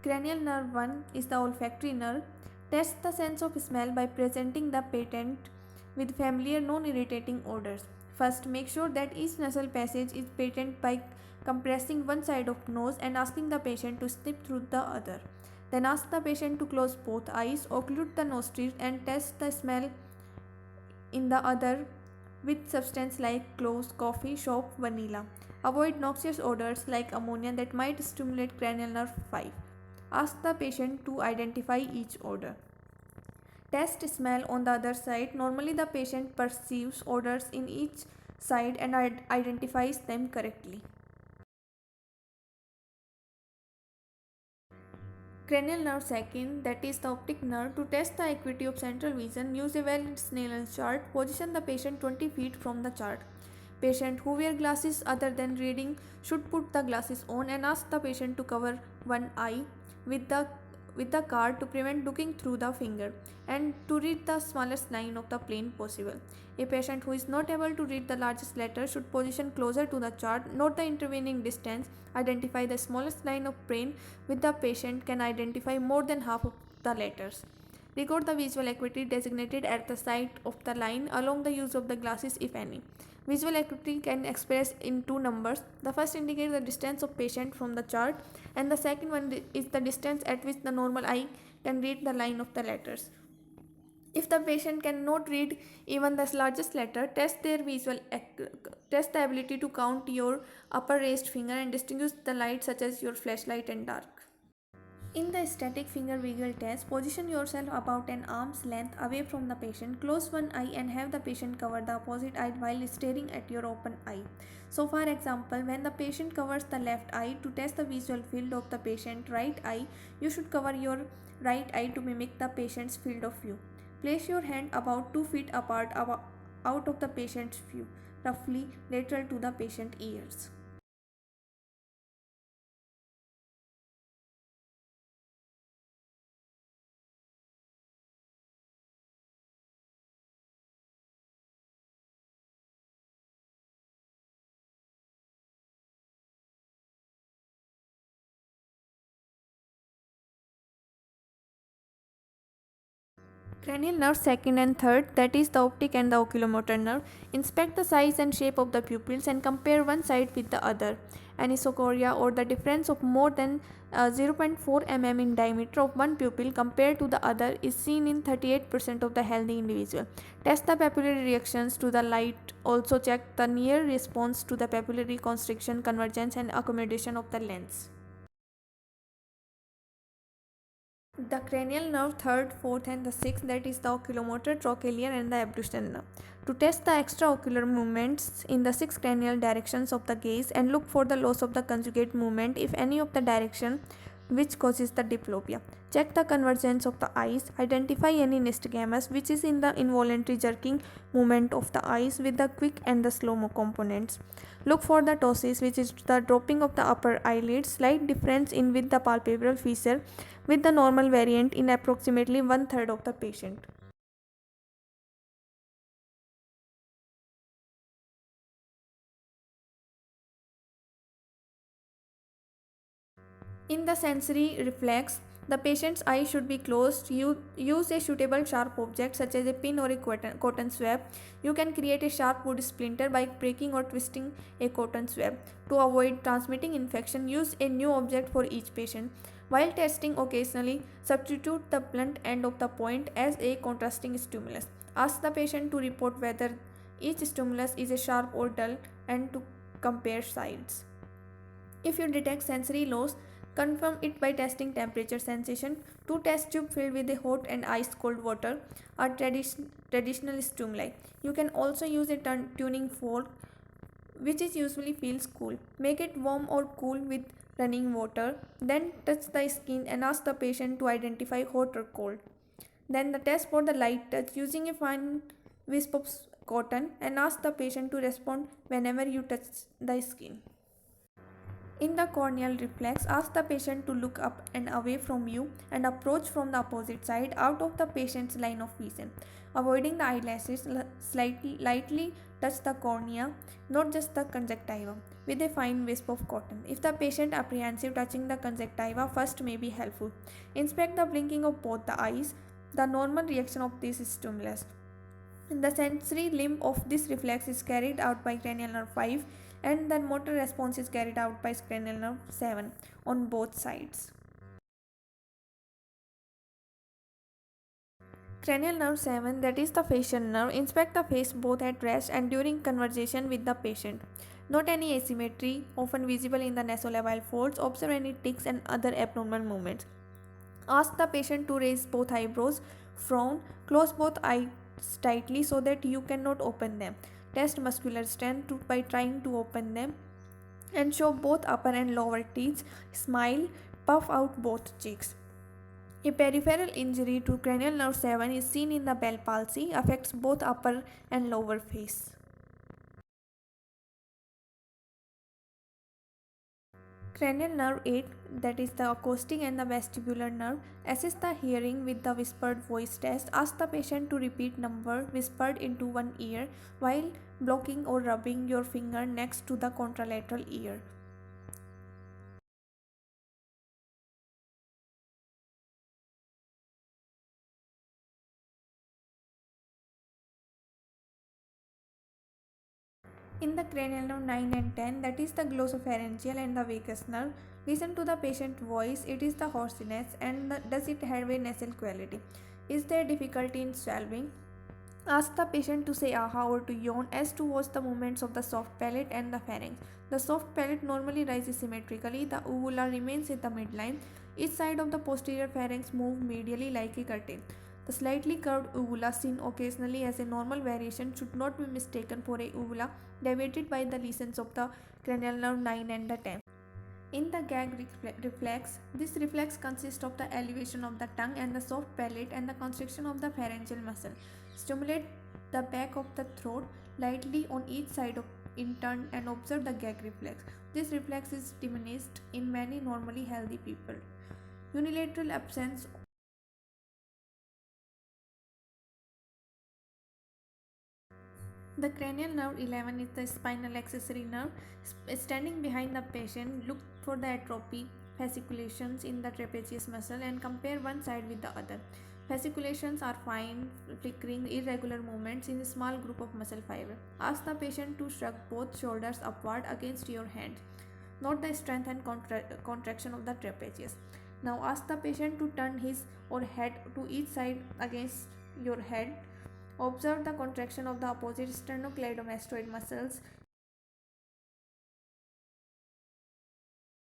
Cranial nerve 1 is the olfactory nerve. Test the sense of smell by presenting the patient with familiar non-irritating odors. First, make sure that each nasal passage is patent by compressing one side of nose and asking the patient to sniff through the other. Then ask the patient to close both eyes, occlude the nostrils and test the smell in the other with substance like cloves, coffee, soap, vanilla. Avoid noxious odors like ammonia that might stimulate cranial nerve 5. Ask the patient to identify each odor. Test smell on the other side. Normally, the patient perceives odors in each side and identifies them correctly. Cranial nerve second, that is the optic nerve. To test the acuity of central vision, use a valid Snellen chart. Position the patient 20 feet from the chart. Patient who wear glasses other than reading should put the glasses on and ask the patient to cover one eye with the card to prevent looking through the finger and to read the smallest line of the plane possible. A patient who is not able to read the largest letter should position closer to the chart, note the intervening distance, identify the smallest line of plane with the patient can identify more than half of the letters. Record the visual acuity designated at the site of the line along the use of the glasses if any. Visual acuity can express in two numbers. The first indicates the distance of patient from the chart and the second one is the distance at which the normal eye can read the line of the letters. If the patient cannot read even the largest letter, test the ability to count your upper raised finger and distinguish the light such as your flashlight and dark. In the static finger wiggle test, position yourself about an arm's length away from the patient, close one eye and have the patient cover the opposite eye while staring at your open eye. So for example, when the patient covers the left eye to test the visual field of the patient's right eye, you should cover your right eye to mimic the patient's field of view. Place your hand about 2 feet apart out of the patient's view, roughly lateral to the patient's ears. Cranial nerve second and third, that is the optic and the oculomotor nerve. Inspect the size and shape of the pupils and compare one side with the other. Anisocoria or the difference of more than 0.4 mm in diameter of one pupil compared to the other is seen in 38% of the healthy individual. Test the papillary reactions to the light. Also check the near response to the papillary constriction, convergence and accommodation of the lens. The cranial nerve third, fourth and the sixth, that is the oculomotor, trochlear and the abducens nerve. To test the extraocular movements in the six cranial directions of the gaze and look for the loss of the conjugate movement if any of the direction which causes the diplopia. Check the convergence of the eyes, identify any nystagmus which is in the involuntary jerking movement of the eyes with the quick and the slow-mo components. Look for the ptosis which is the dropping of the upper eyelid, slight difference in with the palpebral fissure with the normal variant in approximately one-third of the patient. In the sensory reflex, the patient's eye should be closed. Use a suitable sharp object such as a pin or a cotton swab. You can create a sharp wood splinter by breaking or twisting a cotton swab. To avoid transmitting infection, use a new object for each patient. While testing occasionally, substitute the blunt end of the point as a contrasting stimulus. Ask the patient to report whether each stimulus is a sharp or dull and to compare sides. If you detect sensory loss, confirm it by testing temperature sensation. Two test tubes filled with a hot and ice cold water are traditional stimuli. You can also use a tuning fork which is usually feels cool. Make it warm or cool with running water. Then touch the skin and ask the patient to identify hot or cold. Then the test for the light touch using a fine wisp of cotton and ask the patient to respond whenever you touch the skin. In the corneal reflex, ask the patient to look up and away from you and approach from the opposite side out of the patient's line of vision. Avoiding the eyelashes, lightly touch the cornea, not just the conjunctiva, with a fine wisp of cotton. If the patient apprehensive, touching the conjunctiva first may be helpful. Inspect the blinking of both the eyes, the normal reaction of this stimulus. The sensory limb of this reflex is carried out by cranial nerve 5 and the motor response is carried out by cranial nerve 7 on both sides. Cranial nerve 7, that is the facial nerve, inspect the face both at rest and during conversation with the patient. Note any asymmetry often visible in the nasolabial folds. Observe any tics and other abnormal movements. Ask the patient to raise both eyebrows, frown, close both eyes tightly so that you cannot open them. Test muscular strength by trying to open them and show both upper and lower teeth. Smile, puff out both cheeks. A peripheral injury to cranial nerve 7 is seen in the Bell palsy, affects both upper and lower face. Cranial nerve 8, that is the acoustic and the vestibular nerve, assist the hearing with the whispered voice test. Ask the patient to repeat number whispered into one ear while blocking or rubbing your finger next to the contralateral ear. In the cranial nerve 9 and 10, that is the glossopharyngeal and the vagus nerve, listen to the patient voice. It is the hoarseness and does it have a nasal quality? Is there difficulty in swallowing? Ask the patient to say aha or to yawn as to watch the movements of the soft palate and the pharynx. The soft palate normally rises symmetrically. The uvula remains at the midline. Each side of the posterior pharynx moves medially like a curtain. The slightly curved uvula seen occasionally as a normal variation should not be mistaken for a uvula deviated by the lesions of the cranial nerve 9 and the 10. In the gag reflex, this reflex consists of the elevation of the tongue and the soft palate and the constriction of the pharyngeal muscle. Stimulate the back of the throat lightly on each side in turn and observe the gag reflex. This reflex is diminished in many normally healthy people. Unilateral absence. The cranial nerve 11 is the spinal accessory nerve. Standing behind the patient, look for the atrophy fasciculations in the trapezius muscle and compare one side with the other. Fasciculations are fine, flickering, irregular movements in a small group of muscle fiber. Ask the patient to shrug both shoulders upward against your hand. Note the strength and contraction of the trapezius. Now ask the patient to turn his or head to each side against your head. Observe the contraction of the opposite sternocleidomastoid muscles